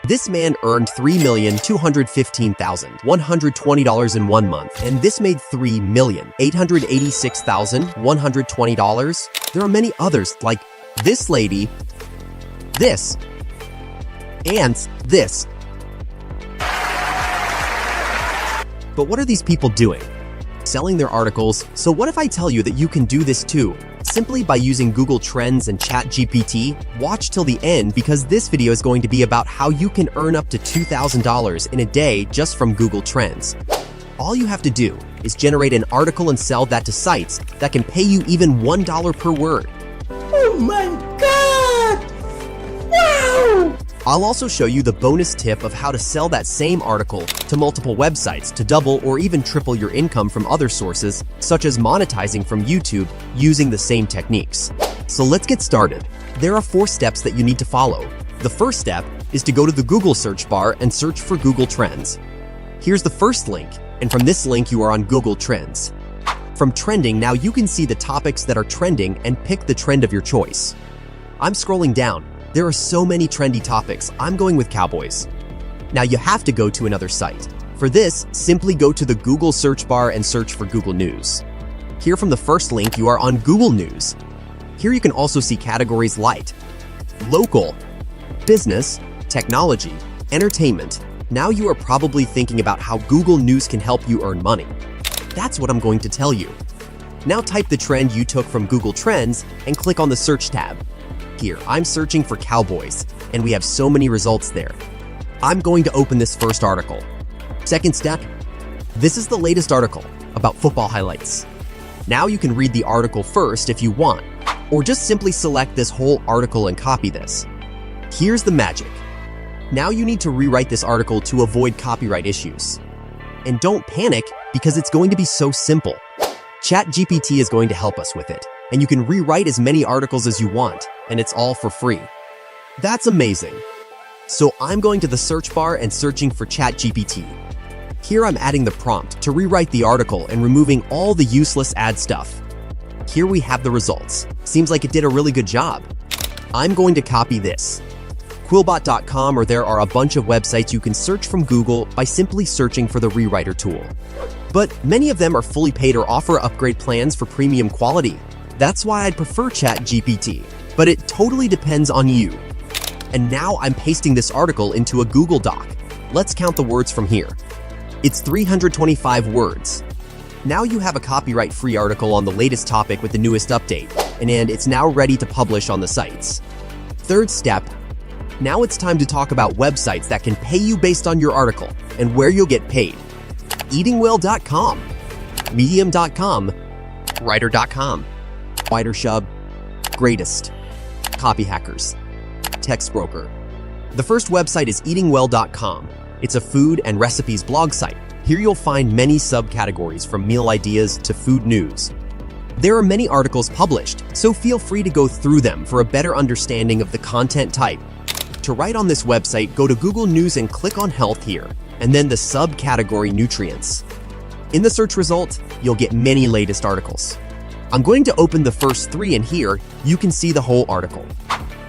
This man earned $3,215,120 in 1 month, and this made $3,886,120. There are many others like this lady, this, and this. But what are these people doing? Selling their articles. So what if I tell you that you can do this too? Simply by using Google Trends and ChatGPT? Watch till the end because this video is going to be about how you can earn up to $2,000 in a day just from Google Trends. All you have to do is generate an article and sell that to sites that can pay you even $1 per word. Oh my God! Wow! I'll also show you the bonus tip of how to sell that same article to multiple websites to double or even triple your income from other sources, such as monetizing from YouTube using the same techniques. So let's get started. There are 4 steps that you need to follow. The first step is to go to the Google search bar and search for Google Trends. Here's the first link, and from this link you are on Google Trends. From trending, now you can see the topics that are trending and pick the trend of your choice. I'm scrolling down. There are so many trendy topics. I'm going with cowboys. Now you have to go to another site. For this, simply go to the Google search bar and search for Google News. Here from the first link, you are on Google News. Here you can also see categories like local, business, technology, entertainment. Now you are probably thinking about how Google News can help you earn money. That's what I'm going to tell you. Now type the trend you took from Google Trends and click on the search tab. Here, I'm searching for cowboys, and we have so many results there. I'm going to open this first article. Second step, this is the latest article about football highlights. Now you can read the article first if you want, or just simply select this whole article and copy this. Here's the magic. Now you need to rewrite this article to avoid copyright issues. And don't panic because it's going to be so simple. ChatGPT is going to help us with it, and you can rewrite as many articles as you want, and it's all for free. That's amazing. So I'm going to the search bar and searching for ChatGPT. Here I'm adding the prompt to rewrite the article and removing all the useless ad stuff. Here we have the results. Seems like it did a really good job. I'm going to copy this. Quillbot.com, or there are a bunch of websites you can search from Google by simply searching for the rewriter tool. But many of them are fully paid or offer upgrade plans for premium quality. That's why I'd prefer ChatGPT, but it totally depends on you. And now I'm pasting this article into a Google Doc. Let's count the words from here. It's 325 words. Now you have a copyright-free article on the latest topic with the newest update, and it's now ready to publish on the sites. Third step, now it's time to talk about websites that can pay you based on your article and where you'll get paid. Eatingwell.com, Medium.com, Writer.com, WriterShub, Greatest, Copy Hackers, Text Broker. The first website is eatingwell.com. It's a food and recipes blog site. Here you'll find many subcategories from meal ideas to food news. There are many articles published, so feel free to go through them for a better understanding of the content type. To write on this website, go to Google News and click on Health here, and then the subcategory Nutrients. In the search result, you'll get many latest articles. I'm going to open the first 3, and here you can see the whole article.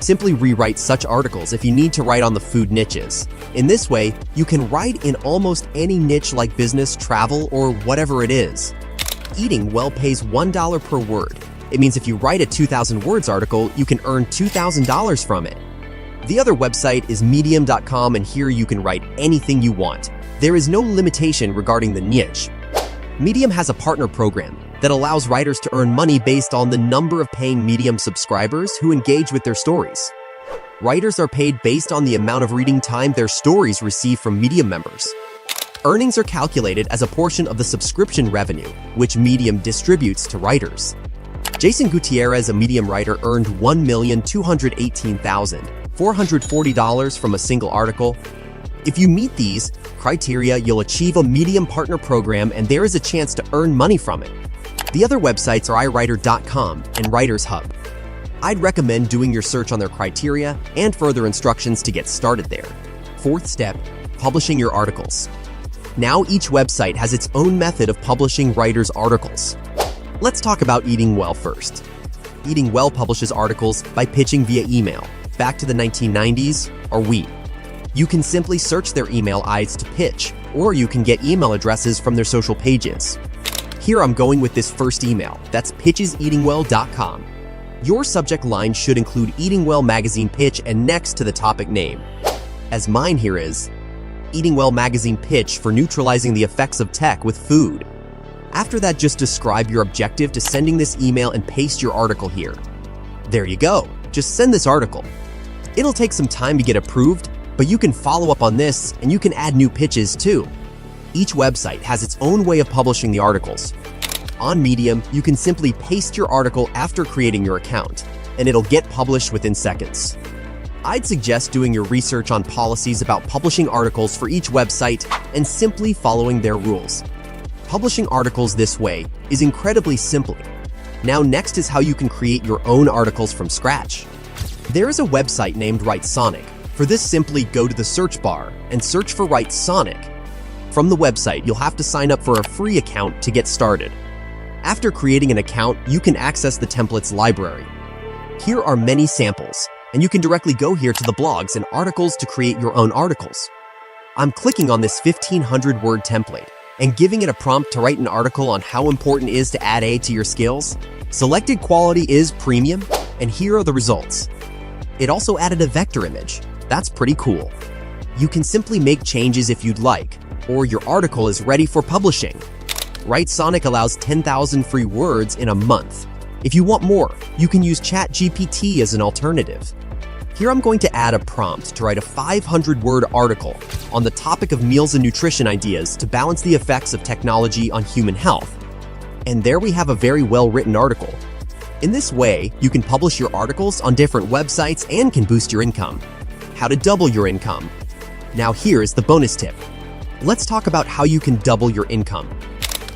Simply rewrite such articles if you need to write on the food niches. In this way, you can write in almost any niche like business, travel, or whatever it is. Eating Well pays $1 per word. It means if you write a 2,000 words article, you can earn $2,000 from it. The other website is Medium.com, and here you can write anything you want. There is no limitation regarding the niche. Medium has a partner program that allows writers to earn money based on the number of paying Medium subscribers who engage with their stories. Writers are paid based on the amount of reading time their stories receive from Medium members. Earnings are calculated as a portion of the subscription revenue, which Medium distributes to writers. Jason Gutierrez, a Medium writer, earned $1,218,440 from a single article. If you meet these criteria, you'll achieve a Medium partner program, and there is a chance to earn money from it. The other websites are iWriter.com and Writers Hub. I'd recommend doing your search on their criteria and further instructions to get started there. Fourth step, publishing your articles. Now each website has its own method of publishing writers' articles. Let's talk about Eating Well first. Eating Well publishes articles by pitching via email, back to the 1990s, or we. You can simply search their email IDs to pitch, or you can get email addresses from their social pages. Here I'm going with this first email, that's pitcheseatingwell.com. Your subject line should include Eating Well magazine pitch and next to the topic name. As mine here is, Eating Well magazine pitch for neutralizing the effects of tech with food. After that, just describe your objective to sending this email and paste your article here. There you go, just send this article. It'll take some time to get approved, but you can follow up on this and you can add new pitches too. Each website has its own way of publishing the articles. On Medium, you can simply paste your article after creating your account, and it'll get published within seconds. I'd suggest doing your research on policies about publishing articles for each website and simply following their rules. Publishing articles this way is incredibly simple. Now next is how you can create your own articles from scratch. There is a website named WriteSonic. For this, simply go to the search bar and search for WriteSonic. From the website, you'll have to sign up for a free account to get started. After creating an account, you can access the templates library. Here are many samples, and you can directly go here to the blogs and articles to create your own articles. I'm clicking on this 1500-word template and giving it a prompt to write an article on how important it is to add AI to your skills. Selected quality is premium, and here are the results. It also added a vector image. That's pretty cool. You can simply make changes if you'd like, or your article is ready for publishing. WriteSonic allows 10,000 free words in a month. If you want more, you can use ChatGPT as an alternative. Here I'm going to add a prompt to write a 500-word article on the topic of meals and nutrition ideas to balance the effects of technology on human health. And there we have a very well-written article. In this way, you can publish your articles on different websites and can boost your income. How to double your income. Now here's the bonus tip. Let's talk about how you can double your income.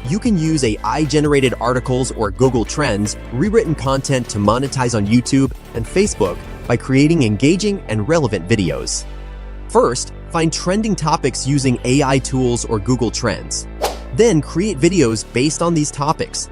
You can use AI-generated articles or Google Trends rewritten content to monetize on YouTube and Facebook by creating engaging and relevant videos. First, find trending topics using AI tools or Google Trends. Then create videos based on these topics